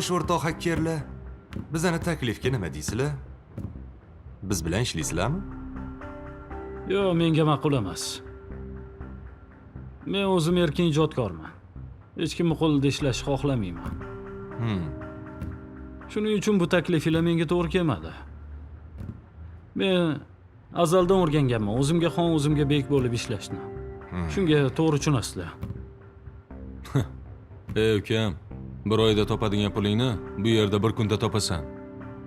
Xo'sh, o'rtoq hakkerlar, bizani taklifga nima deysizlar? Biz bilan ishlaysizlarmi? Yo'q, menga ma'qul emas. Men o'zim erkin ijodkorman. Hech kimning qo'lida ishlashni xohlamayman. Shuning uchun bu takliflar menga to'g'ri kelmadi. Men azaldan o'rganganman, o'zimga xon, o'zimga bek bo'lib ishlashni. Shunga to'g'ri tushunasizlar. Ey ukam, bir oyda topadigan pulingni bu yerda bir kunda topasan.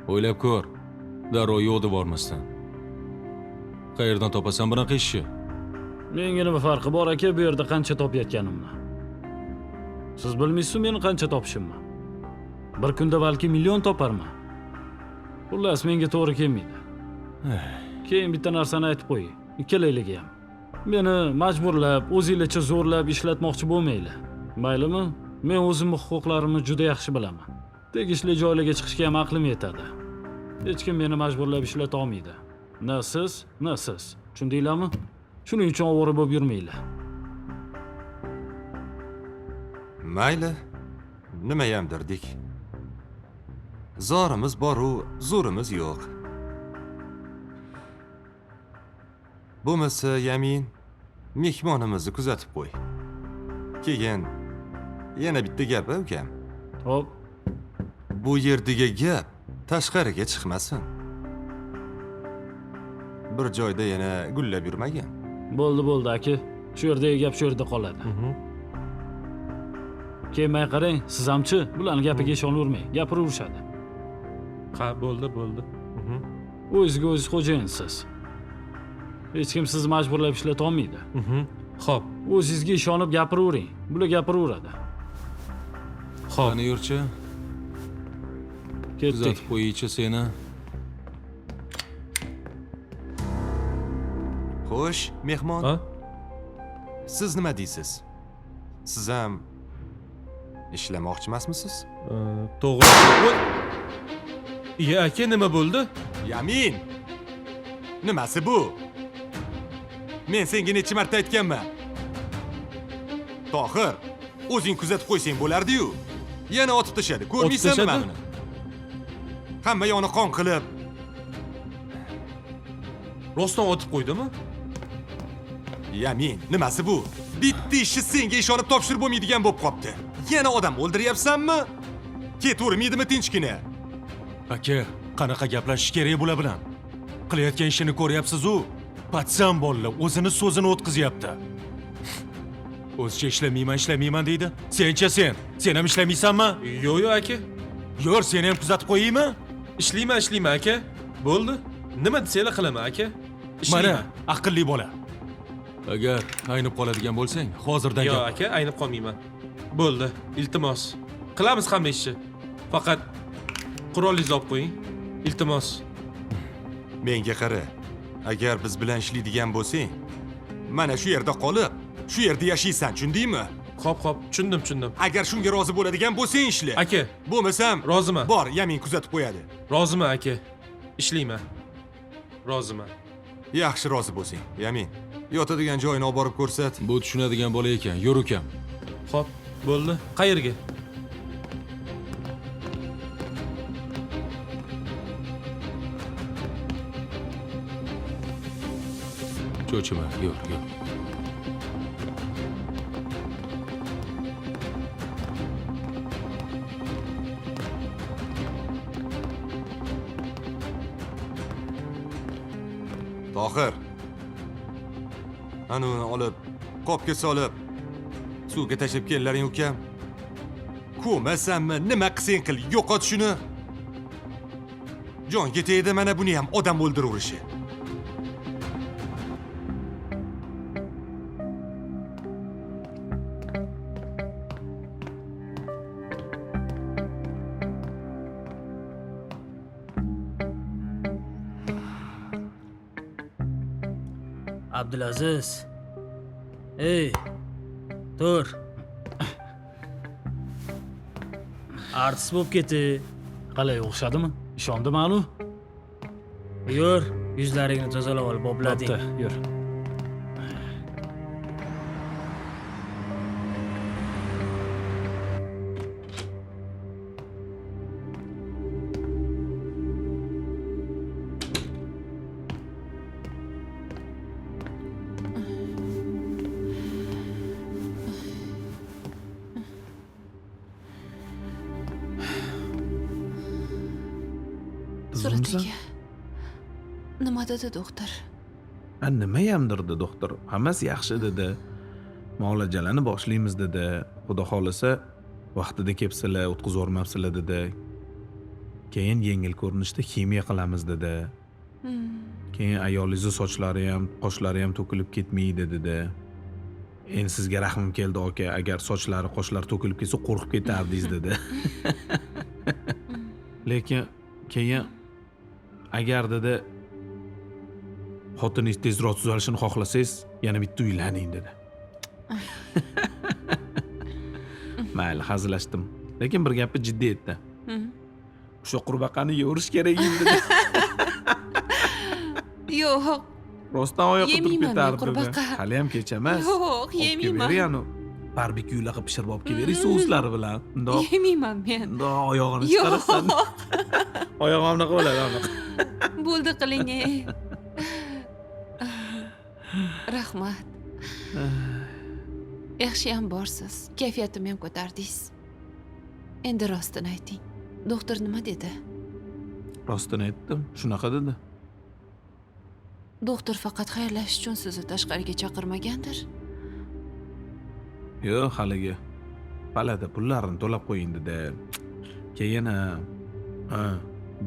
O'ylab ko'r, darrov yo'q deb bormasdan. Qayerdan topasan bunaqa ishni? Menga nima farqi bor aka, bu yerda qancha topayotganimni? Siz bilmaysiz meni qancha topishimni? Bir kunda balki million toparman. Xullas, menga to'g'ri kelmaydi. Keyin bitta narsani aytib qo'ying, ikkalaylarga ham. Meni majburlab, o'zingizlarcha zo'rlab ishlatmoqchi bo'lmanglar. Maylimi? Men o'zimning huquqlarimni juda yaxshi bilaman. Tegishli joylarga chiqishga ham aqlim yetadi. Hech kim meni majburlab ishlata olmaydi. Na siz, na siz. Tushundinglarmi? Shuning uchun ovora bo'lib yurmanglar. Mayli, nimayam derdik. Zorimiz bor-u, zo'rimiz yo'q. Bo'lmasa, Yamin, mehmonimizni kuzatib qo'y. Keyin yana bitta gap, ukam. Hop. Bu yerdagi gap tashqariga chiqmasin. Bir joyda yana gullab yurmagan. Bo'ldi aka. Shu yerdagi gap shu yerda qoladi. Kelmay qarang, siz hamchi bularning gapiga ishonavermang. Gapiraverishadi. Ha, bo'ldi. O'zingizga o'zingiz xo'jayinsiz. Hech kim sizni majburlab ishlata olmaydi. Xo'p. O'zingizga ishonib gapiravering. Bular gapiraveradi. Qani yurchi? Ketdik. Kuzatib qo'yingchi seni. Xo'sh, mehmon. Ha? Siz nima deysiz? Siz ham ishlamoqchi emasmisiz? To'g'ri. Iya, aka, nima bo'ldi? Yamin! Nimasi bu? Men senga necha marta aytganman? Tohir, o'zing kuzatib qo'ysang bo'lardi-yu. Yana otib tashadi. Ko'rmaysanmi buni? Hamma yoni qon qilib. Rostdan otib qo'ydimi? Yamin, nimasi bu? Bitta ishni senga ishonib topshirib bo'lmaydigan bo'lib qopti. Yana odam o'ldiryapsanmi? Ketavermaydimi tinchgina? Aka, qanaqa gaplashish kerak bular bilan? Qilayotgan ishini ko'ryapsiz-ku? Patsan bolalar o'zini so'zini o'tqizyapti. O'zicha ishlamayman deydi. Sencha sen ham ishlamaysanmi? Yo'q, aka. Yur, seni ham kuzatib qo'yaymi? Ishlayman, aka. Bo'ldi. Nima desanglar qilaman, aka. Mana, aqlli bola. Agar aynib qoladigan bo'lsang, hozirdan Yo'q, gap. aka, aynib qolmayman. Bo'ldi. Iltimos. Qilamiz hamma ishni. Faqat qurolingizni olib qo'ying. Iltimos. Menga qara. Agar biz bilan ishlaydigan bo'lsang, mana shu yerda qolib, shu yerda yashaysan, tushundingmi? Xo'p, tushundim. Agar shunga rozi bo'ladigan bo'lsang ishla. Aka, Bo'lmasam, roziman. bor, Yamin kuzatib qo'yadi. Roziman aka. Ishlayman. Roziman. Yaxshi rozi bo'lsang, Yamin. Yotadigan joyini olib borib ko'rsat. Bu tushunadigan bola ekan. Yur ukam. Xo'p, bo'ldi. Qayerga? Cho'chima, yur. Tohir. Uni olib, qopga solib, suvga tashlab kellaring ukam. Ko'masanmi, nima qilsang qil, yo'qot shuni. Jonga tegdi mana buni ham odam o'ldiraverishi. Abdulaziz. Ey, tur. Artist bo'lib keti. Qalay o'xshadimi? Ishondimi-anu? Yur, yuzlaringni tozalab ol, boblading. Bo'pti, yur. Surat aka. Nima dedi doktor? Nimayam dedi doktor. Hammasi yaxshi dedi. Muolajalarni boshlaymiz dedi. Xudo xolisa vaqtida kelibsizlar, o'tkazib o'rmabsizlar dedi. Keyin yengil ko'rinishda ximiya qilamiz dedi. Keyin ayolingizni sochlari ham, qoshlari ham to'kilib ketmaydi dedi. Endi sizga rahmim keldi aka, agar sochlari, qoshlari to'kilib ketsa qo'rqib ketardingiz dedi. Lekin keyin agar dedi xotiningiz tezroq tuzalishini xohlasangiz, yana bitta uylaning dedi. Mayli, hazillashdim. Lekin bir gapni jiddiy aytdi. O'sha qurbaqani yevirish kerak edi dedi. Yo'q. Rostdan oyoqqa turib Yemiyman men ketardi dedi. qurbaqa. Hali ham kech emas. Yo'q, yemiyman. Ya'ni barbekyular qilib pishirib olib kelvering souslari bilan. Bundoq Yemiyman men. bundoq oyog'ini chiqarasan. Oyog'im anaqa bo'ladi, anaqa. Bo'ldi qiling. Rahmat. Yaxshiyam borsiz. Kayfiyatimni ham ko'tardingiz. Endi rostini ayting. Doktor nima dedi? Rostini aytdim, shunaqa dedi. Doktor faqat xayrlashish uchun sizni tashqariga chaqirmagandir. Yo'q, haligi palada pullarini to'lab qo'ying dedi. Keyin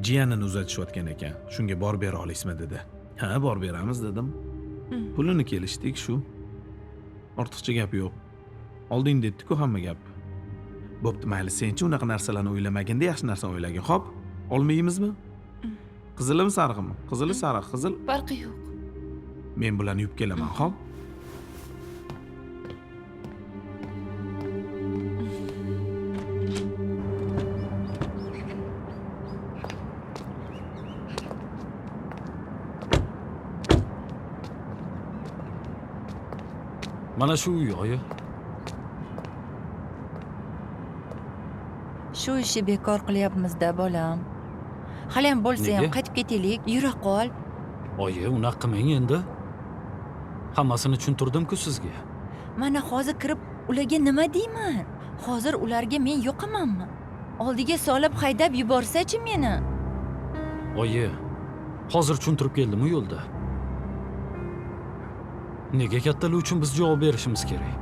jiyanini uzatishayotgan ekan. Shunga borib bera olasizmi dedi. Ha, borib beramiz dedim. Pulini kelishdik shu. Ortiqcha gap yo'q. Olding dedi-ku hamma gap. Bo'pti, mayli, senchi unaqa narsalarni o'ylamaganda yaxshi narsani o'ylagin. Xo'p, olmaymizmi? Qizilimi, sarig'imi? Qizili, sariq, qizil. Farqi yo'q. Men bularni yuvib kelaman, xo'p? Mana shu uy, oyi. Shu ishni bekor qilyapmiz-da, bolam. Hali ham bo'lsa ham Nega? qaytib ketaylik, yura qol. Oyi, unaqa qilmang endi. Hammasini tushuntirdim-ku sizga. Mana hozir kirib ularga nima deyman? Hozir ularga men yo'qamanmi? Oldiga solib haydab yuborsa-chi meni? Oyi, hozir tushuntirib keldim-u yo'lda. Nega kattalar uchun biz javob berishimiz kerak?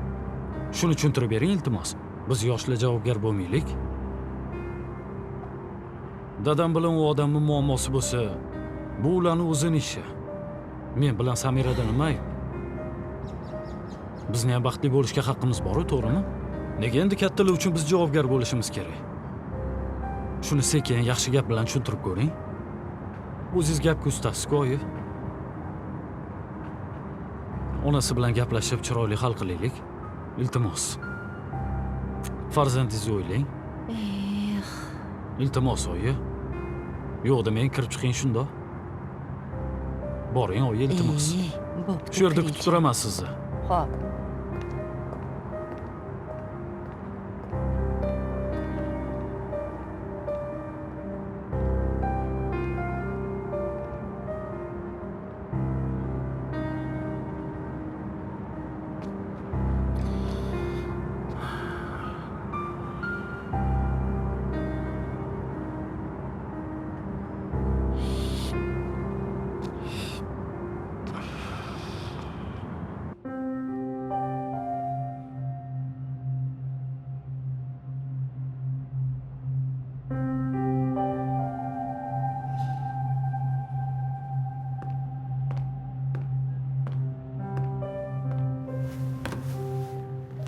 Shuni tushuntirib bering, iltimos. Biz yoshlar javobgar bo'lmaylik. Dadam bilan u odamning muammosi bo'lsa, bu ularning o'zining ishi. Men bilan Samirada nima ayb? Bizning ham baxtli bo'lishga haqqimiz bor-ku, to'g'rimi? Nega endi kattalar uchun biz javobgar bo'lishimiz kerak? Shuni sekin, yaxshi gap bilan tushuntirib ko'ring. O'zingiz gapga ustasiz-ku, oyi. Onasi bilan gaplashib chiroyli hal qilaylik. Iltimos. Farzandingizni o'ylang. Iltimos, oyi. Yo'q demang, kirib chiqing shundoq. Boring, oyi, iltimos. bo'pti. Shu yerda kutib turaman sizni. Xo'p.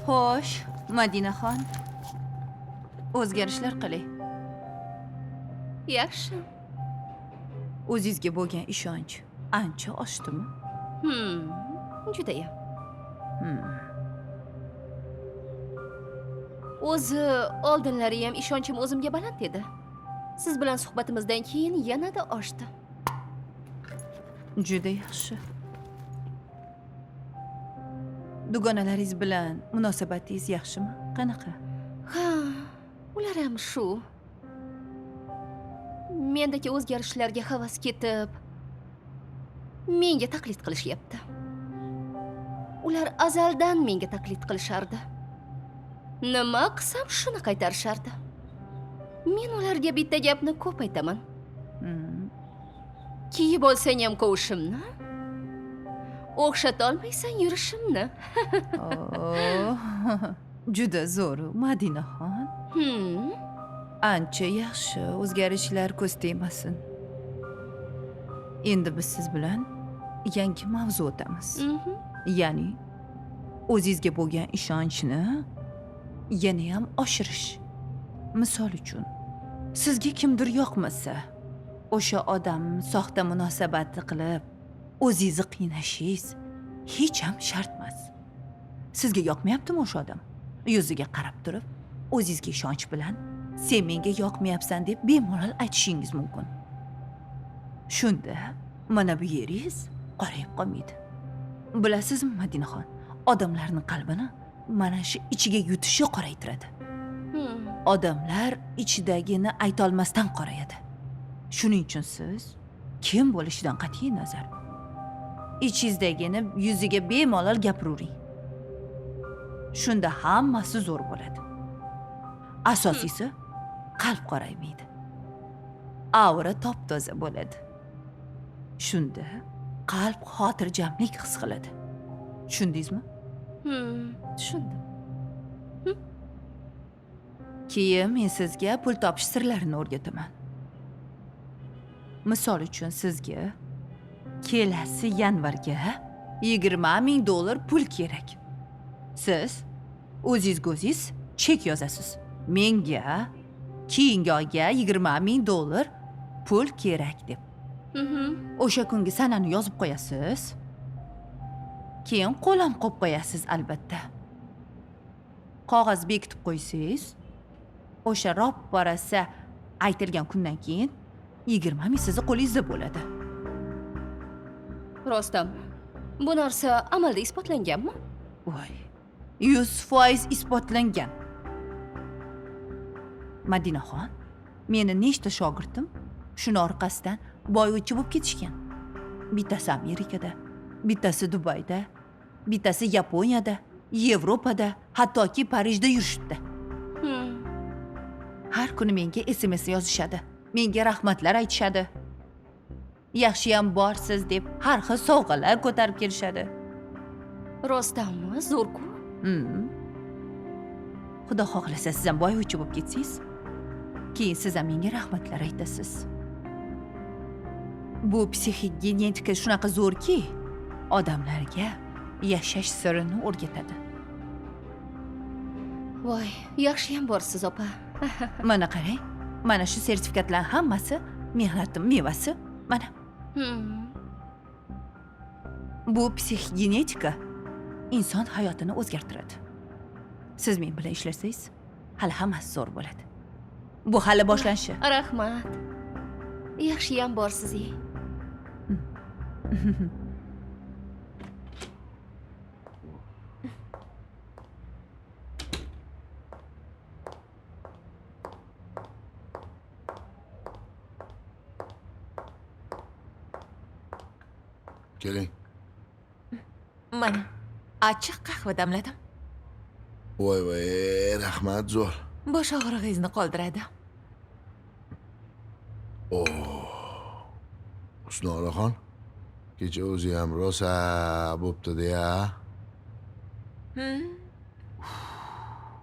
Xo'sh, Madinaxon. O'zgarishlar qiling. Yaxshi. O'zingizga bo'lgan ishonch ancha oshdimi? Judayam. O'zi oldinlari ham ishonchim o'zimga baland edi. Siz bilan suhbatimizdan keyin yanada oshdi. Juda yaxshi. Dugonalaringiz bilan munosabatingiz yaxshimi? Qanaqa? Ha, ular ham shu. Mendagi o'zgarishlarga havas ketib, menga taqlid qilishyapti. Ular azaldan menga taqlid qilishardi. Nima qilsam shuni qaytarishardi. Men ularga bitta gapni ko'p aytaman. Kiyib olsang ham qovushimni, o'xshatolmaysan yurishimni. Juda zo'r, Madinaxon. Ancha yaxshi, o'zgarishlar ko'z tegmasin. Endi biz siz bilan yangi mavzu o'tamiz. Ya'ni o'zingizga bo'lgan ishonchni yana ham oshirish. Misol uchun, sizga kimdir yoqmasa, o'sha odam soxta munosabati qilib, o'zingizni qiynashingiz hech ham shart emas. Sizga yoqmayaptimi o'sha odam? Yuziga qarab turib, o'zingizga ishonch bilan sen menga yoqmayapsan deb bemalol aytishingiz mumkin. Shunda mana bu yeringiz qorayib qolmaydi. Bilasizmi, Madinaxon, odamlarning qalbini mana shu ichiga yutishi qoraytiradi. Odamlar ichidagini aytolmasdan qorayadi. Shuning uchun siz kim bo'lishidan qat'iy nazar ichingizdagini yuziga bemalol gapiravering. Shunda hammasi zo'r bo'ladi. Asosiysi qalb qoraymaydi. Aura top-toza bo'ladi. Shunda qalb xotirjamlik his qiladi. Tushundingizmi? Tushundim. Keyin men sizga pul topish sirlarini o'rgataman. Misol uchun sizga kelasi yanvarga $20,000 pul kerak. Siz o'zingiz chek yozasiz. Menga keyingi oyga $20,000 pul kerak deb. O'sha kungi sanani yozib qo'yasiz. Keyin qo'lam qo'yib qo'yasiz albatta. Qog'oz bekitib qo'ysangiz, o'sha ro'parasa aytilgan kundan keyin 20,000 sizni qo'lingizda bo'ladi. Rostam, bu narsa amalda isbotlanganmi? Voy, 100% isbotlangan. Madinaxon, meni nechta shogirdim shuni orqasidan boyuvchi bo'lib ketishgan. Bittasi Amerikada, bittasi Dubayda, bittasi Yaponiyada, Yevropada, hattoki Parijda yurishibdi. Har kuni menga SMS yozishadi. Menga rahmatlar aytishadi. Yaxshiyam borsiz deb har xil sovg'alar ko'tarib kelishadi. Rostammi? Zo'r-ku. Xudo xohlasa siz ham boyuvchi bo'lib ketsangiz, keyin siz ham menga rahmatlar aytasiz. Bu psixik genetika shunaqa zo'rki, odamlarga yashash sirini o'rgatadi. Voy, yaxshiyam borsiz opa. Mana qarang. Mana shu sertifikatlar hammasi mehnatim mevasi. Mana. Bu psixogenetika inson hayotini o'zgartiradi. Siz men bilan ishlasangiz, hali hammasi zo'r bo'ladi. Bu hali boshlanishi. Rahmat. Yaxshiyam borsiz. Keling. Mana achchiq qahva damladim. Voy, rahmat zo'r. Bosh og'rig'ingizni qoldiradi. Husnoraxon, kecha o'zi ham rosa bo'pti-da.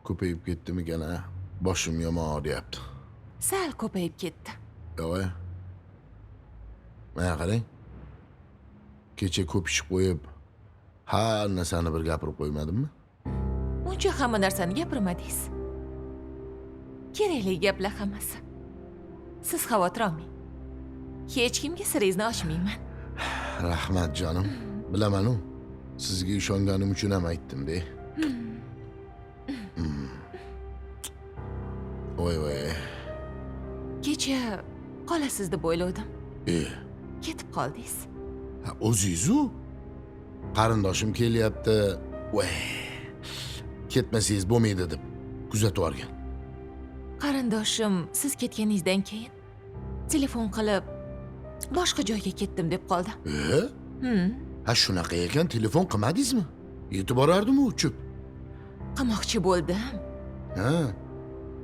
Ko'payib ketdimikan, a? Boshim yomon og'riyapti. Sal ko'payib ketdi. Yo'q. Mana qarang. Kecha ko'p ish qo'yib, har narsani bir gapirib qo'ymadimmi? Uncha hamma narsani gapirmadingiz. Kerakli gaplar hammasi. Siz xavotir olmang. Hech kimga siringizni ochmayman. Rahmat jonim. Bilaman-u. Sizga ishonganim uchun ham aytdim-da. Voy. Kecha qolasiz deb o'yladim. Ketib qoldingiz. O'zingiz-u? Qarindoshim kelyapti. Voy. Ketmasangiz bo'lmaydi deb kuzatib olgan. Qarindoshim siz ketganingizdan keyin telefon qilib boshqa joyga ketdim deb qoldi. Ha shunaqa ekan, telefon qilmadingizmi? Yetib borardim uchib. Qilmoqchi bo'ldim. Ha.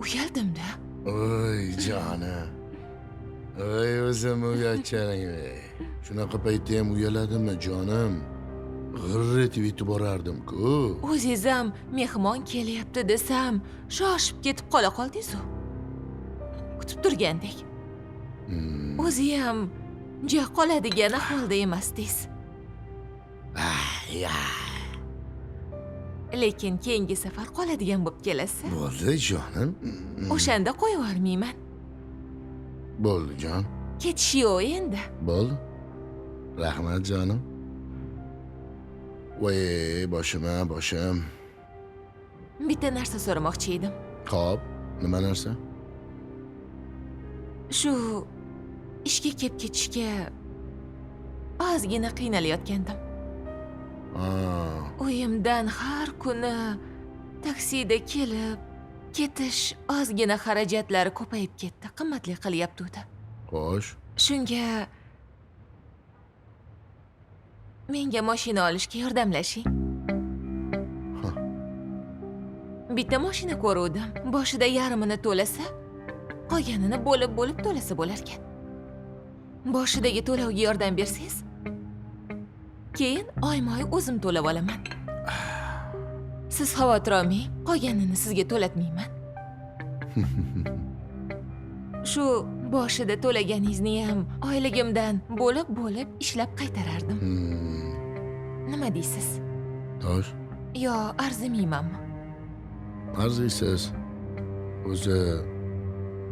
Uyaldim-da. Oy jonim. Oy o'zim uyatcharing. Shunaqa paytda ham uyaladimmi jonim? G'irr etib yetib borardim-ku. O'zingiz ham mehmon kelyapti desam, shoshib ketib qola qoldingiz-ku. Kutib turgandek. O'zi ham ja qoladigan ahvolda emasdingiz. Lekin keyingi safar qoladigan bo'lib kelasiz. Bo'ldi jonim. O'shanda qo'yib yubormayman. Bo'ldi jon. Ketish yo'q endi. Bo'ldi. Rahmat jonim. Voy, boshim. Bitta narsa so'ramoqchi edim. Xo'p, nima narsa? Shu ishga kelib ketishga ozgina qiynalayotgandim. Uyimdan har kuni taksida kelib ketish ozgina xarajatlari ko'payib ketdi. Qimmatli qilyapti o'zi. Xo'sh. Shunga menga mashina olishga yordamlashing. Bitta mashina ko'ruvdim. Boshida yarmini to'lasa, qolganini bo'lib to'lasa bo'lar ekan. Boshidagi to'lovga yordam bersangiz, keyin oyma-oy o'zim to'lab olaman. Siz xavotir olmang, qolganini sizga to'latmayman. Shu boshida to'laganingizni ham oyligimdan bo'lib ishlab qaytarardim. Nima deysiz? Xo'sh. Yo, arzimaymanmi? Arziysiz. O'zi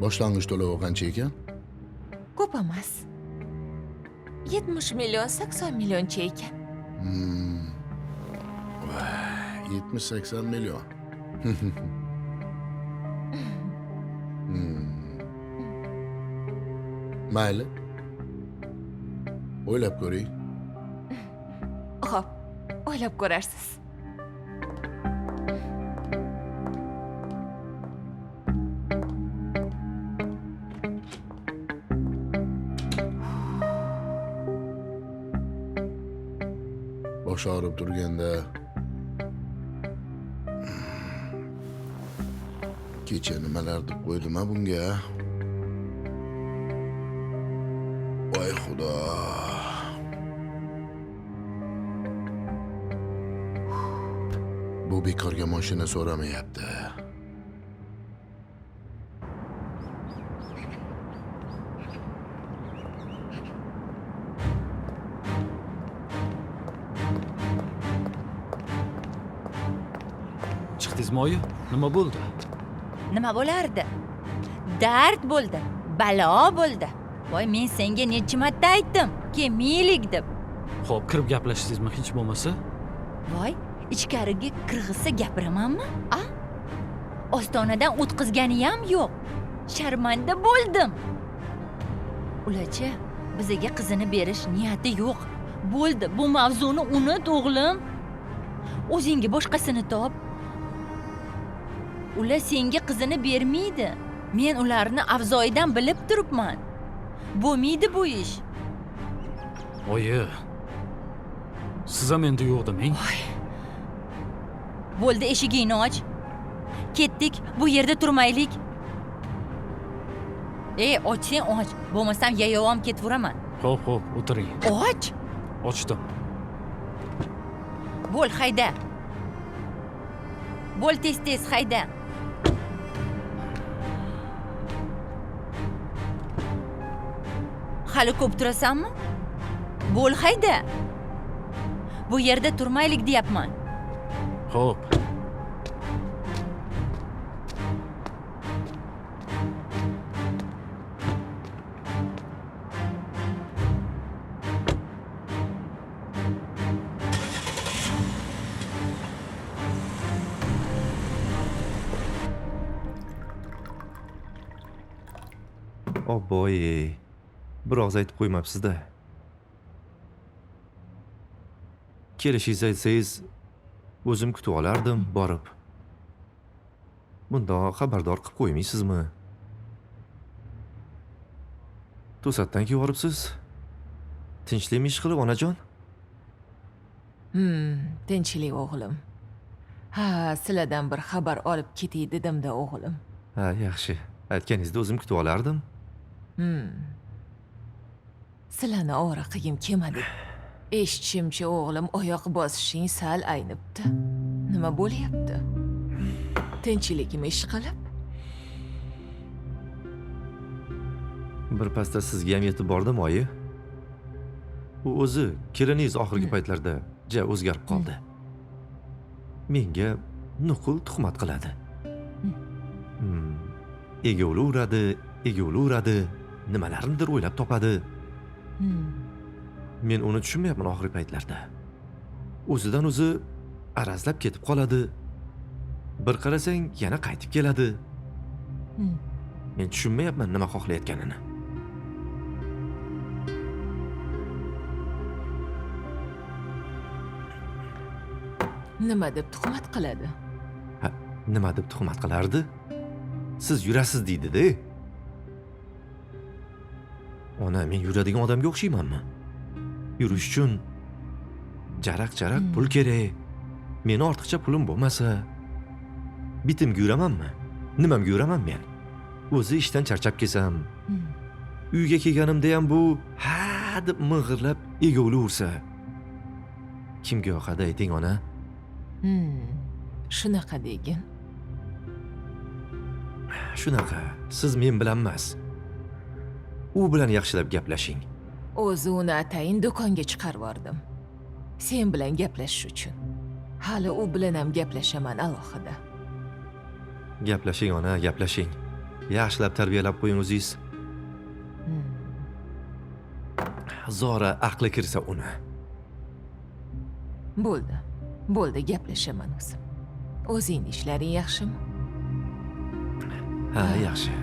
boshlang'ich to'lovi qancha ekan? Ko'p emas. 70 million, 80 millioncha ekan. 70-80 million. Mayli. O'ylab ko'ring. Xo'p, o'ylab ko'rarsiz. Bosh og'rib turganda kecha nimalar deb qo'ydim-a bunga? Voy xudo. Bu bekorga mashina so'ramayapti. keldingizmi oyi? Nima bo'ldi? Nima bo'lardi? Dard bo'ldi, balo bo'ldi. Voy, men senga necha marta aytdim, kelmaylik deb. Xo'p, kirib gaplashdingizmi hech bo'lmasa? Voy, ichkariga kirg'isa gapiramanmi? A? Ostonadan o'tkazgani ham yo'q. Sharmanda bo'ldim. Ularcha bizga qizini berish niyati yo'q. Bo'ldi, bu mavzuni unut, o'g'lim. O'zingga boshqasini top. Ular senga qizini bermaydi. Men ularni avzoyidan bilib turibman. Bo'lmaydi bu ish. Oyi. Siz ham endi yo'q demang. Bo'ldi, eshigingni och. Ketdik, bu yerda turmaylik. Ochsang och, bo'lmasam yayovam ketaveraman. Xo'p, o'tiring. Och. Ochdim. Bo'l, hayda. Bo'l, tez hayda. Hali ko'p turasanmi? Bo'l, hayda. Bu yerda turmaylik deyapman. Xo'p. Obboy, bir og'iz aytib qo'ymabsiz-da. Kelishingizni aytsangiz, o'zim kutib olardim, borib. Bundoq xabardor qilib qo'ymaysizmi? To'satdan kelib tinchlikmi ish qilib, onajon? Tinchlik o'g'lim. Ha, sizlardan bir xabar olib ketay dedim-da o'g'lim. Ha, yaxshi. Aytganingizda o'zim kutib olardim. Sizlarni ovora qilgim kelmadi. Eshitishimcha o'g'lim oyoq bosishing sal aynibdi. Nima bo'lyapti? Tinchlikmi ish qilib? Bir pasda sizga ham yetib bordim, oyi. U o'zi keliningiz oxirgi paytlarda o'zgarib qoldi. Menga nuqul tuhmat qiladi. Egovlaveradi, nimalarnidir o'ylab topadi. Men uni tushunmayapman oxirgi paytlarda. O'zidan o'zi arazlab ketib qoladi. Bir qarasang yana qaytib keladi. Men tushunmayapman nima xohlayotganini. Nima deb tuhmat qiladi? Ha, nima deb tuhmat qilardi? Siz yurasiz deydi-da. Ona, men yuradigan odamga o'xshaymanmi? Yurish uchun jaraq pul kerak. Meni ortiqcha pulim bo'lmasa, bitimga yuramanmi? Nimamga yuraman men? O'zi ishdan charchab kelsam, uyga kelganimda ham bu ha deb ming'irlab egovlaversa, kimga yoqadi ayting, ona? Shunaqa degin. Shunaqa. Siz men bilan emas. U bilan yaxshilab gaplashing. O'zi uni atayin do'konga chiqarib yubordim. Sen bilan gaplashish uchun. Hali u bilan ham gaplashaman alohida. Gaplashing, ona, gaplashing. Yaxshilab tarbiyalab qo'ying o'zingiz. Zora aqli kirsa uni. Bo'ldi, gaplashaman o'zim. O'zingning ishlaring yaxshimi? Ha, yaxshi.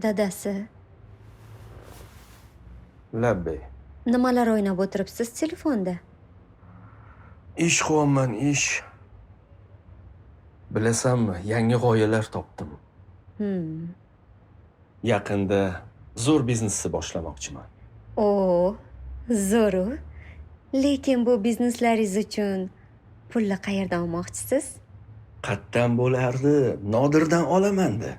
Dadasi, Labbay. nimalar o'ynab o'tiribsiz telefonda? Ish qilyapman, ish. Bilasanmi, yangi g'oyalar topdim. Yaqinda zo'r biznesni boshlamoqchiman. Zo'r. Lekin bu bizneslaringiz uchun pulni qayerdan olmoqchisiz? Qatdan bo'lardi, Nodirdan olaman-da.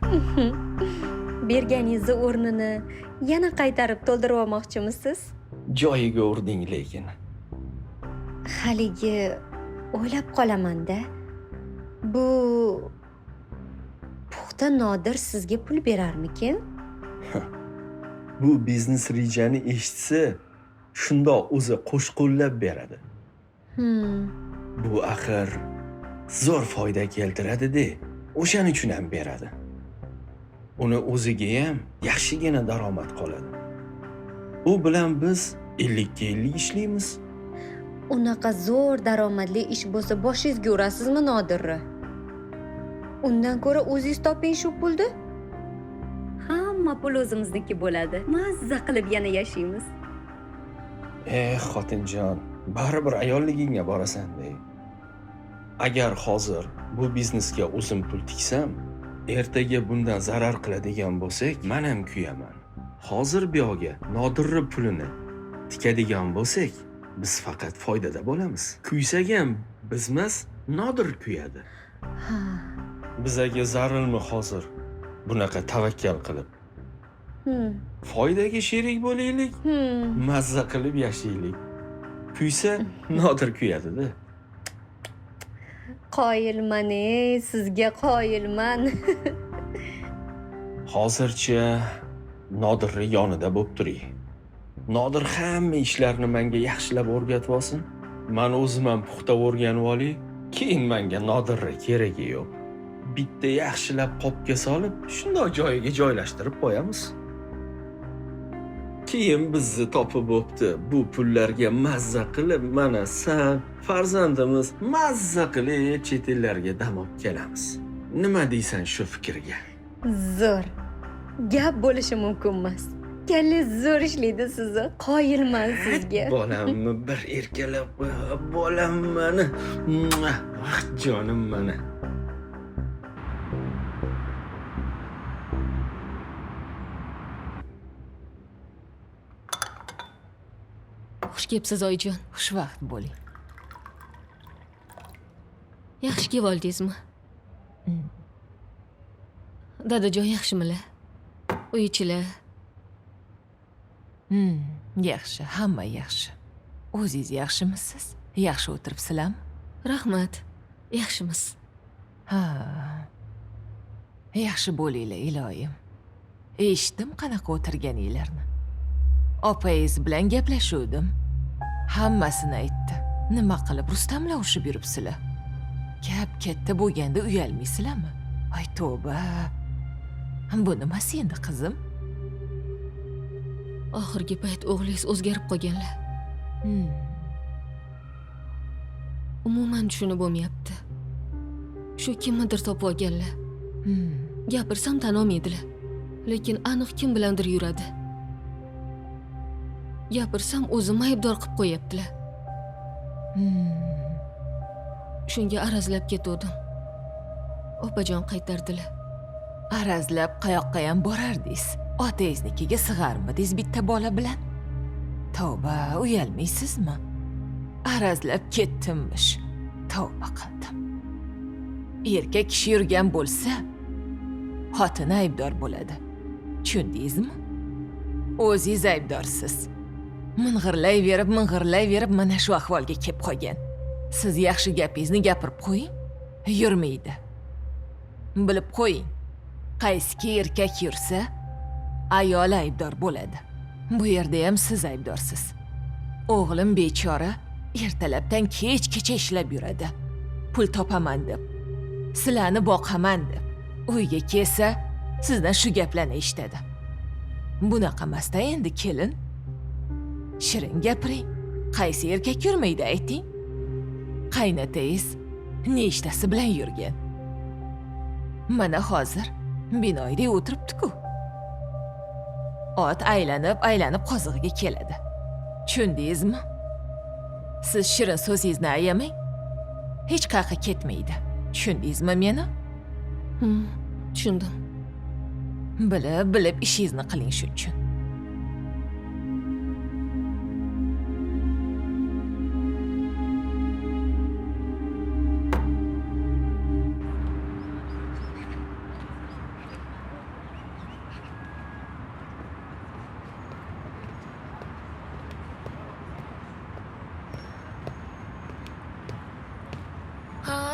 Berganingizni o'rnini yana qaytarib to'ldirib olmoqchimisiz? Joyiga urding lekin. Haligi o'ylab qolaman-da. Bu puxta Nodir sizga pul berarmikin? bu biznes rejani eshitsa, shundoq o'zi qo'shqo'llab beradi. Bu axir zo'r foyda keltiradi-de, o'shaning uchun ham beradi. Uni o'ziga ham yaxshigina daromad qoladi. U bilan biz 50-50 ishlaymiz. Unaqa zo'r daromadli ish bo'lsa boshingizga urasizmi, Nodirra? Undan ko'ra o'zingiz toping shu pulni. Hamma pul o'zimizniki bo'ladi. Mazza qilib yana yashaymiz. Xotinjon, baribir ayolligingga borasan-da. Agar hozir bu biznesga o'zim pul tiksam, ertaga bundan zarar qiladigan bo'lsak, men ham kuyaman. Hozir bu yoqqa Nodirra pulini tikadigan bo'lsak, biz faqat foydada bo'lamiz. Kuysak ham bizmas, Nodir kuyadi. Bizaga zararmi hozir bunaqa tavakkal qilib? Foydaga sherik bo'laylik, mazza qilib yashaylik. Kuysa Nodir kuyadi-da. Qoyilman, sizga qoyilman. Hozircha Nodirni yonida bo'lib turing. Nodir hamma ishlarni menga yaxshilab o'rgatib olsin. Men o'zim ham puxta o'rganib olay. Keyin menga Nodirni keragi yo'q. Bitta yaxshilab qopga solib, shundoq joyiga joylashtirib qo'yamiz. Keyin bizni topib bo'pti. Bu pullarga mazza qilib, mana sen, farzandimiz mazza qilib chet ellarga dam olib kelamiz. Nima deysan shu fikrga? Zo'r. Gap bo'lishi mumkin emas. Kallangiz zo'r ishlaydi sizni. Qoyilman sizga. Bolamni bir erkalab qo'y, bolam meni. Jonim meni. Xush kelibsiz oyijon. Xushvaqt bo'ling. Yaxshi kelib oldingizmi? Dadajon yaxshimilar? Uy-ichilar? Yaxshi, hamma yaxshi. O'zingiz yaxshimisiz? Yaxshi o'tiribsizlarmi? Rahmat. Yaxshimiz. Yaxshi bo'linglar, iloyim. Eshitdim qanaqa o'tirganinglarni. Opangiz bilan gaplashuvdim. Hammasini aytdi. Nima qilib Rustamlar urushib yuribsizlar? Gap katta bo'lganda uyalmaysizlarmi? Ay tavba. Bu nimasi endi qizim? Oxirgi payt o'g'lingiz o'zgarib qolganlar. Umuman tushunib bo'lmayapti. Shu kimnidir topib olganlar. Gapirsam tan olmaydilar. Lekin aniq kim bilandir yuradi. Gapirsam o'zimni aybdor qilib qo'yaptilar. Shunga arazlab ketdim. Opajon qaytardilar. Arazlab qayoqqa ham borardingiz? Otangiznikiga sig'armidingiz bitta bola bilan? Tavba, uyalmaysizmi? Arazlab ketdimmish. Tavba qildim. Erkak kishi yurgan bo'lsa, xotini aybdor bo'ladi. Tushundingizmi? O'zingiz aybdorsiz. Ming'irlayverib mana shu ahvolga kelib qolgan. Siz yaxshi gapingizni gapirib qo'ying. Yurmaydi. Bilib qo'ying. Qaysiki erkak yursa, ayol aybdor bo'ladi. Bu yerda ham siz aybdorsiz. O'g'lim bechora ertalabdan kechgacha ishlab yuradi. Pul topaman deb, sizlarni boqaman deb. Uyga kelsa, sizdan shu gaplarni eshitadi. Bunaqa emasda endi kelin. Shirin gapiring. Qaysi erkak yurmaydi ayting? Qaynotangiz nechtasi bilan yurgan? Mana hozir binoyda o'tiribdi-ku. Ot aylanib qozig'iga keladi. Tushundingizmi? Siz shirin so'zingizni ayamang. Hech qayerga ketmaydi. Tushundingizmi meni? Tushundim. Bilib ishingizni qiling shu uchun.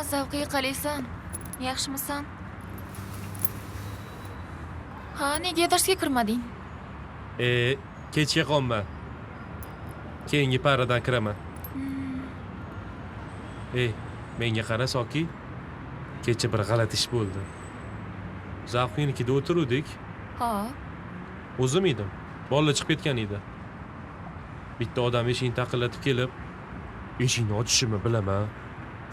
Zavqiy qalaysan? Yaxshimisan? Ha, nega darsga kirmading? Kechga qolma. Keyingi paradan kiraman. Menga qara Soki. Kecha bir g'alati ish bo'ldi. Zavqingnikida o'tiruvdik. Ha, O'zim edim. Bola chiqib ketgan edi. Bitta odam eshikni taqillatib kelib, eshikni ochishimni bilaman.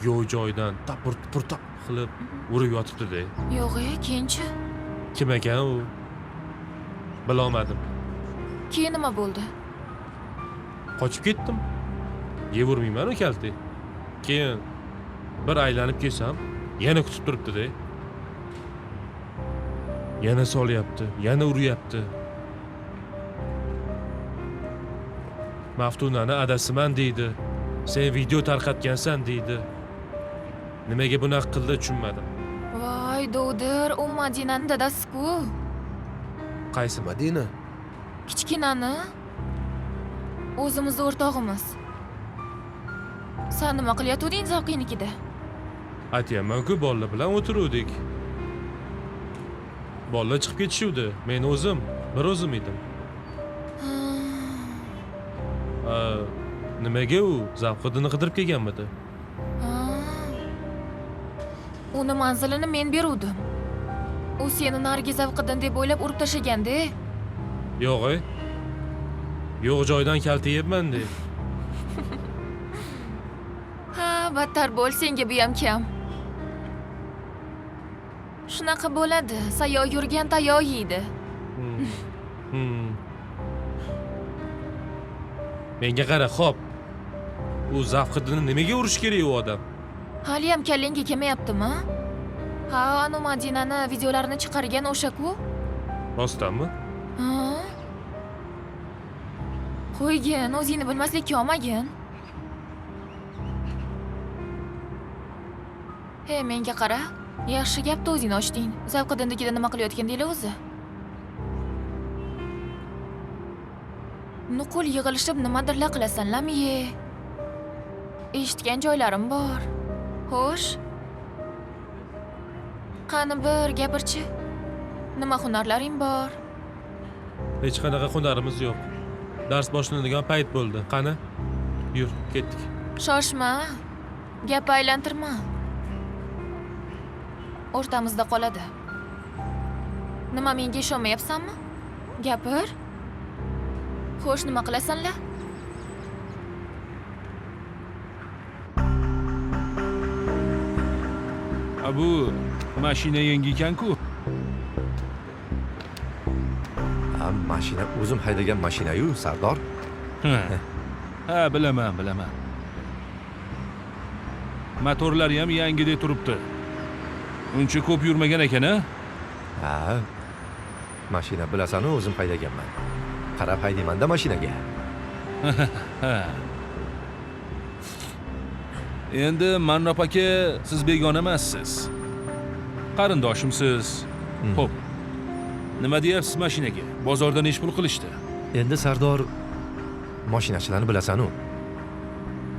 Yo'q joyidan tapur tap qilib urib yotibdi-da. yo'q, keyinchi? Kim ekan u? Bilolmadim. Keyin nima bo'ldi? Qochib ketdim. Yevormayman u kalti. Keyin bir aylanib kelsam, yana kutib turibdi-da. Yana solyapti, yana uryapti. Maftunani adasiman deydi. Sen video tarqatgansan deydi. Nimaga bunaqa qildi tushunmadim. Voy, Dovdir, u Madinani dadasi-ku. Qaysi Madina? Kichkinani. O'zimizni o'rtog'imiz. Sen nima qilyotganding Zavqiynikida? Aytayapman-ku, bolalar bilan o'tiruvdik. Bolalar chiqib ketishuvdi. Men o'zim, bir o'zim edim. Nimaga u Zavqiddinni qidirib kelganmidi? Uni manzilini men beruvdim. U seni nariga Zavqiddin deb o'ylab urib tashlagan-da. Yo'q, yo'q joydan kalta yeyapman-da. Ha, battar bo'l, senga bu ham kam. Shunaqa bo'ladi. Sayoq yurgan tayoq yeydi. Menga qara, xo'p. U Zavqiddinni nimaga urish kerak u odam? Hali ham kallangga kelmayaptimi? Ha, anu Madinani videolarini chiqargan o'sha-ku. Rostdanmi? Ha? Qo'ygin, o'zingni bilmaslikka olmagin. Hey, menga qara. Yaxshi gapda o'zingni ochding. Zavqiddinnikida nima qilayotgandinglar o'zi? Nuqul yig'ilishib nimadirlar qilasanlarmi-ye? Eshitgan joylarim bor. Xo'sh. Qani bir gapirchi. Nima hunarlaring bor? Hech qanaqa hunarimiz yo'q. Dars boshlanadigan payt bo'ldi. Qani? Yur, ketdik. Shoshma. Gap aylantirma. O'rtamizda qoladi. Nima, menga ishonmayapsanmi? Gapir. Xo'sh, nima qilasanlar? Bu mashina yangi ekan-ku. Mashina o'zim haydagan mashina-yu, Sardor. Ha, bilaman. Motorlari ham yangidek turibdi. Uncha ko'p yurmagan ekan-a? Ha. Mashina bilasan-ku, o'zim haydaganman. Qarab haydayman-da mashinaga. Endi Mannob aka, siz begona emassiz. Qarindoshimsiz. Xo'p. Nima deyapsiz mashinaga? Bozorda nech pul qilishdi? Endi Sardor, mashinachilarni bilasan-ku.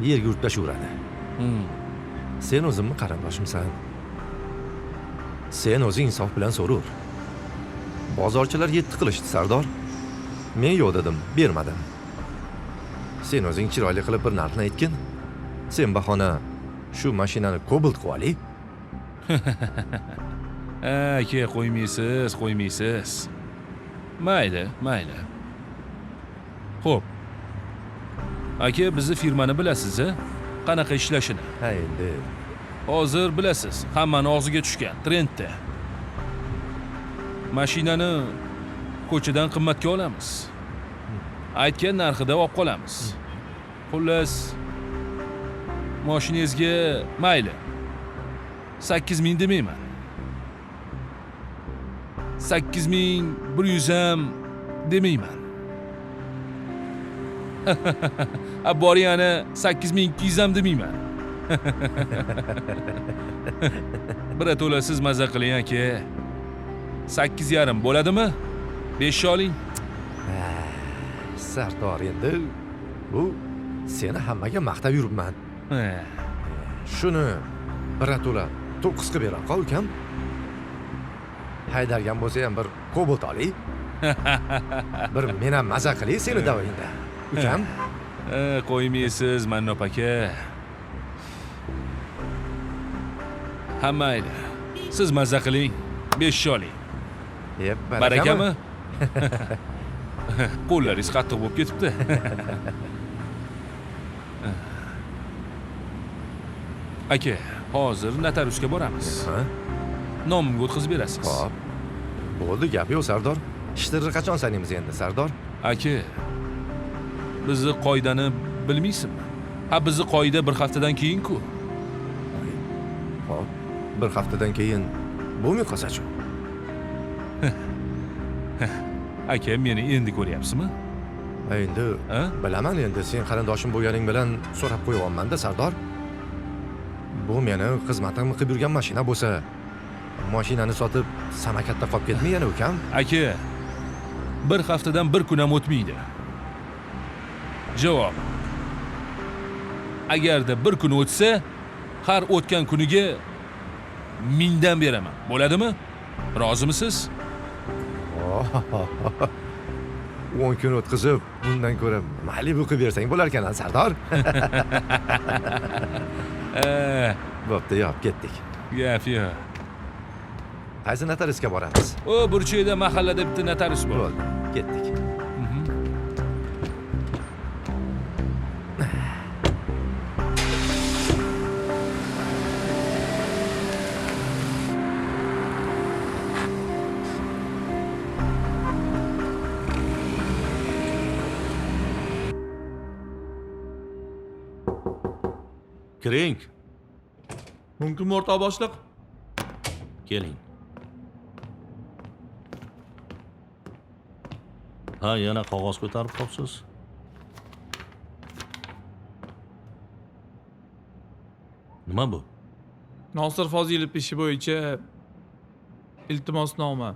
Yerga urtlashaveradi. Sen o'zimni qarindoshimsan. Sen o'zing insof bilan so'rur. Bozorchilar 7 qilishdi, Sardor. Men yo'q dedim, bermadim. Sen o'zing chiroyli qilib bir narxni aytgin. Sen bahona shu mashinani Cobalt qilib oling. Aka, qo'ymaysiz. Mayli. Xo'p. Aka, bizni firmani bilasiz-a? Qanaqa ishlashini? Ha, endi hozir bilasiz, hammani og'ziga tushgan trendda. Mashinani ko'chadan qimmatga olamiz. Aytgan narxida olib qolamiz. Xullas, mashinangizga mayli. 8000 demayman. 8100 ham demayman. Bor yana 8200 ham demayman. Birato'la siz maza qiling aka. 8,5 bo'ladimi? 5 oling. Sardor, endi bu seni hammaga maqtab yuribman. Shuni birato'la 9 qilib bera qol ukam. Haydargan bo'lsa ham bir Cobalt oling. Bir men ham maza qilay seni davoyingda. Ukam, Qo'ymaysiz, Mannop aka. Ha mayli. Siz mazza qiling, 5 oling. Barakami? Qo'llaringiz qattiq bo'lib ketibdi. Aka, hozir notariusga boramiz. Nomimga o'tkazib berasiz. Xo'p. Bo'ldi, gap yo'q, Sardor. Ishtirni qachon sanaymiz endi, Sardor? Aka, bizni qoidani bilmaysizmi? Ha, bizni qoida bir haftadan keyin-ku. Xo'p, bir haftadan keyin bo'lmay qolsa-chi? Aka, meni endi ko'ryapsizmi? Endi bilaman, endi sen qarindoshim bo'lganing bilan so'rab qo'yapman-da, Sardor. Bu meni xizmatimni qilib yurgan mashina bo'lsa, mashinani sotib samakatda qolib ketmay yana ukam. Aka, bir haftadan bir kun ham o'tmaydi. Javob. Agarda bir kun o'tsa, har o'tgan kuniga 1000 dan beraman. Bo'ladimi? Rozimisiz? 10 kun o'tkazib, bundan ko'ra Malibu qilib bersang bo'lar ekan, Sardor. Bo'pti, yo'q, ketdik. Gap yo'q. Qaysi notariusga boramiz? O, burchakda mahallada bitta notarius bor. Bo'ldi, ketdik. Kiring. Mumkinmi o'rtoq boshliq? Keling. Ha, yana qog'oz ko'tarib qolibsiz. Nima bu? Nosir Fozilov ishi bo'yicha iltimosnoma.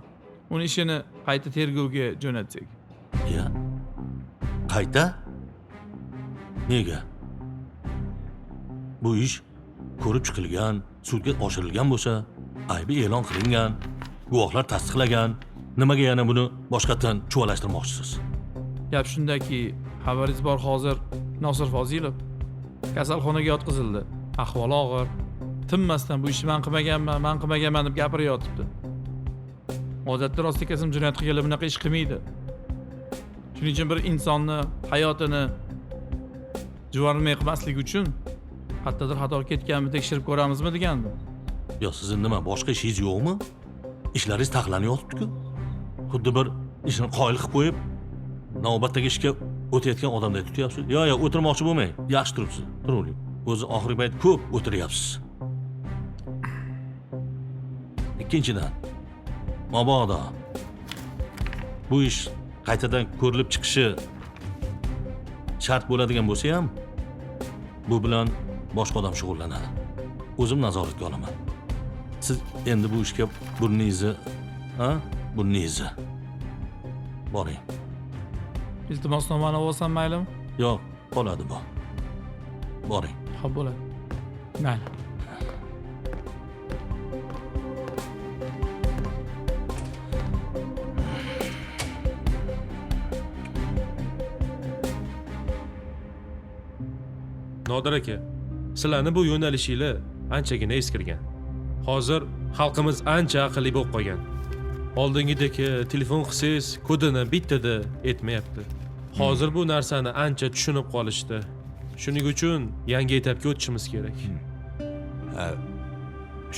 Uni ishini qayta tergovga jo'natsak. Ya. Qayta? Nega? Bu ish ko'rib chiqilgan, sudga oshirilgan bo'lsa, aybi e'lon qilingan, guvohlar tasdiqlagan. Nimaga yana buni boshqatdan chuvalashtirmoqchisiz? Gap shundaki, xabaringiz bor, hozir Nosir Fozilov kasalxonaga yotqizildi. Ahvoli og'ir. Tinmasdan bu ishni men qilmaganman deb gapirib yotibdi. Odatda rostlikasam jinoyat qilganlar bunaqa ish qilmaydi. Shuning uchun bir insonni hayotini juvonmay qilmaslik uchun qayerdadir xato ketganmi tekshirib ko'ramizmi degandim. Yo, sizning nima boshqa ishingiz yo'qmi? Ishlaringiz taxlanib yotibdi-ku. Xuddi bir ishni qoyil qilib qo'yib, navbatdagi ishga o'tayotgan odamdek tutyapsiz. Yo, o'tirmoqchi bo'lmang. Yaxshi turibsiz. Turavering. O'zi oxirgi payt ko'p o'tiryapsiz. Ikkinchidan, mabodo bu ish qaytadan ko'rilib chiqishi shart bo'ladigan bo'lsa ham, bu bilan boshqa odam shug'ullanadi. O'zim nazoratga olaman. Siz endi bu ishga burningizni, burningizni boring. Iltimosnomani olsam maylimi? Yo'q, qoladi bu. Boring. Xo'p, bo'ladi. Mayli. Nodir aka, sizlarni bu yo'nalishinglar anchagina eskirgan. Hozir xalqimiz ancha aqlli bo'lib qolgan. Oldingidek telefon qilsangiz, kodini bittada aytmayapti. Hozir bu narsani ancha tushunib qolishdi. Shuning uchun yangi etapga o'tishimiz kerak.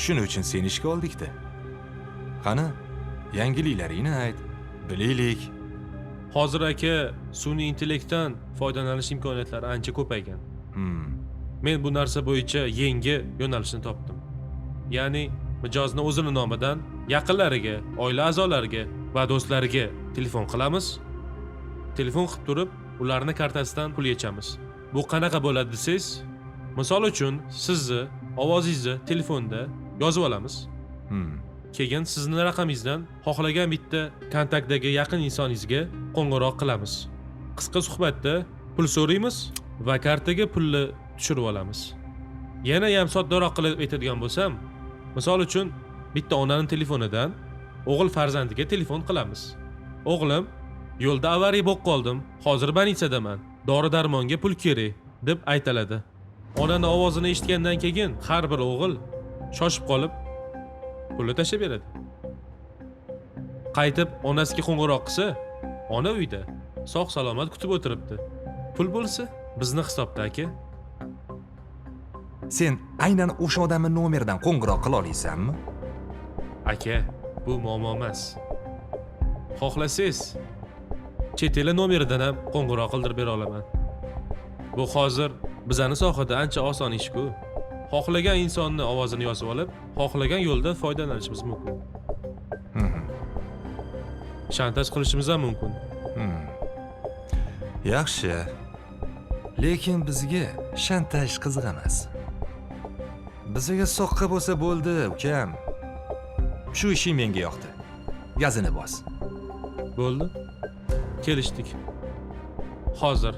Shuning uchun seni ishga oldik-da. Qani, yangiliklaringni ayt, bilaylik. Hozir aka, sun'iy intellektdan foydalanish imkoniyatlari ancha ko'paygan. Men bu narsa bo'yicha yangi yo'nalishni topdim. Ya'ni mijozni o'zini nomidan yaqinlariga, oila a'zolariga va do'stlariga telefon qilamiz. Telefon qilib turib, ularning kartasidan pul yechamiz. Bu qanaqa bo'ladi desangiz, misol uchun sizni ovozingizni telefonda yozib olamiz. Keyin sizning raqamingizdan xohlagan bitta kontaktdagi yaqin insoningizga qo'ng'iroq qilamiz. Qisqa suhbatda pul so'raymiz va kartaga pulni tushirib olamiz. Yana ham soddaroq qilib aytadigan bo'lsam, misol uchun bitta onaning telefonidan o'g'il farzandiga telefon qilamiz. O'g'lim, yo'lda avariya bo'lib qoldim. Hozir больницadaman. Dori-darmonga pul kerak deb aytiladi. Onani ovozini eshitgandan keyin har bir o'g'il shoshib qolib pulni tashlab beradi. Qaytib onasiga qo'ng'iroq qilsa, ona uyda sog' salomat kutib o'tiribdi. Pul bo'lsa, bizni hisobda aka. Sen aynan o'sha odamning nomeridan qo'ng'iroq qila olasanmi? Aka, bu muammo emas. Xohlasangiz, chet el nomeridan ham qo'ng'iroq qildirib bera olaman. Bu hozir bizani sohada ancha oson ish-ku. Xohlagan insonni ovozini yozib olib, xohlagan yo'lda foydalanishimiz mumkin. Shantaj qilishimiz ham mumkin. Yaxshi. Lekin bizga shantaj qiziq emas. Bizga soqqa bo'lsa bo'ldi, ukam. Shu ishing menga yoqdi. Gazini bos. Bo'ldi. Kelishdik. Hozir.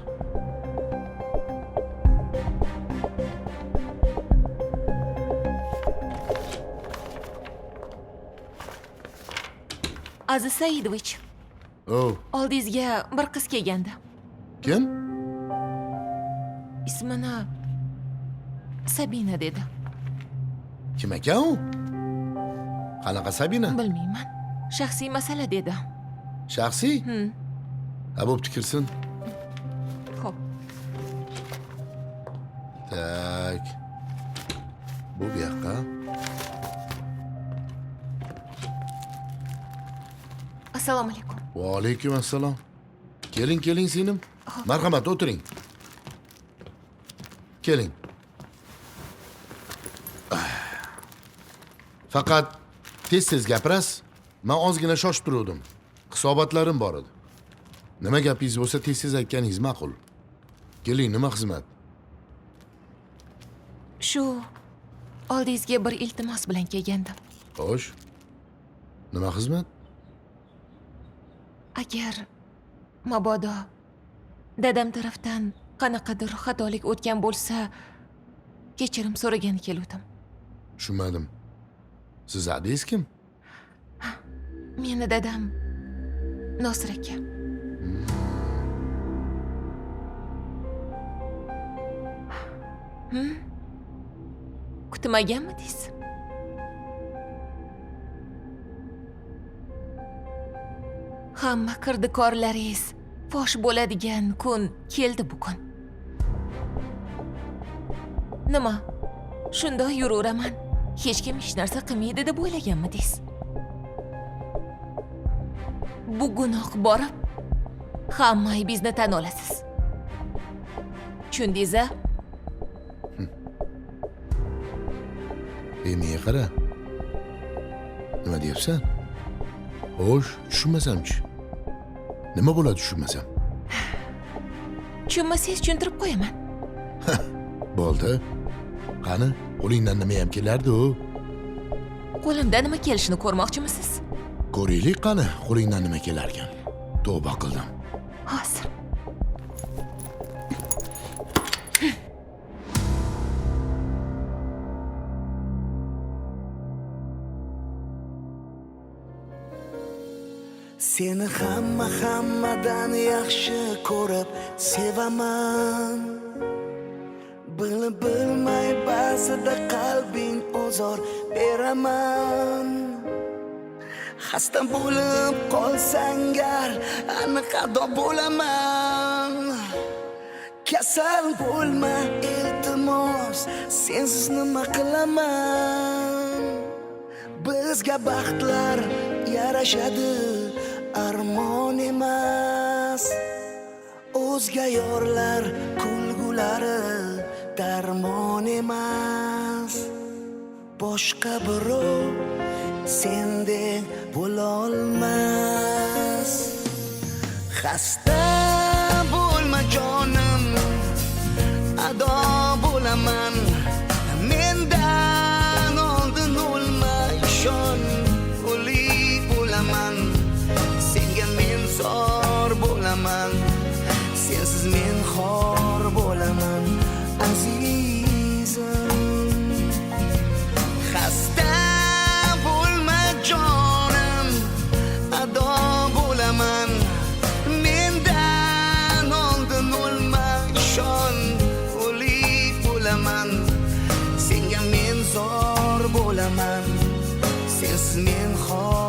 Aziz Saidovich, oldingizga bir qiz kelgandi. Kim? Ismini Sabina dedi. Kim ekan u? Qanaqa Sabina? Bilmayman. Shaxsiy masala dedi. Shaxsiy? Ha, bo'pti, kirsin. Xo'p. Tak. Bu yoqqa. Assalomu alaykum. Va alaykum assalom. Keling, singlim. Marhamat, o'tiring. Keling. Faqat tez gapirasiz. Men ozgina shoshib turdim. Hisobotlarim bor edi. Nima gapingiz bo'lsa tez aytganingiz ma'qul. Keling, nima xizmat? Shu oldingizga bir iltimos bilan kelgandim. Xo'sh. Nima xizmat? Agar mabodo dadam tarafdan qanaqadir xatolik o'tgan bo'lsa, kechirim so'ragani keldim. Tushunmadim. Siz adingiz kim? Meni dadam Nosir aka. Kutmaganmidingiz? Hamma kirdikorlaringiz fosh bo'ladigan kun keldi bugun. Nima? Shundoq yuraveraman. Hech kim hech narsa qilmaydi deb o'ylaganmidingiz? Bugunoq borib, hamma aybingizni tan olasiz. Tushundingiz-a? Menga qara. Nima deyapsan? Xo'sh, tushunmasamchi. Nima bo'ladi tushunmasam? Tushunmasangiz tushuntirib qo'yaman. Bo'ldi. Qani, qo'lingdan nima ham kelardi-ku? Qo'limdan nima kelishini ko'rmoqchimisiz? Ko'raylik qani, qo'lingdan nima kelar ekan. Tavba qildim. Hozir. Seni hammadan yaxshi ko'rib sevaman. Bilmay ba'zida qalbing ozor beraman. Xasta bo'lib qolsang gar, aniq ado bo'laman. Kasal bo'lma iltimos, sensiz nima qilaman? Bizga baxtlar yarashadi, armon emas. O'zga yorlar kulgulari darmon emas. Boshqa birov sendek bo'lolmas. Xasta bo'lma jonim, ado bo'laman. Mendan oldin o'lma, ishon, o'lik bo'laman. Senga men zor bo'laman, sensiz men xor bo'laman, azizim. Xasta bo'lma jonim, ado bo'laman. bo'laman, senga men zor bo'laman, sensiz men xor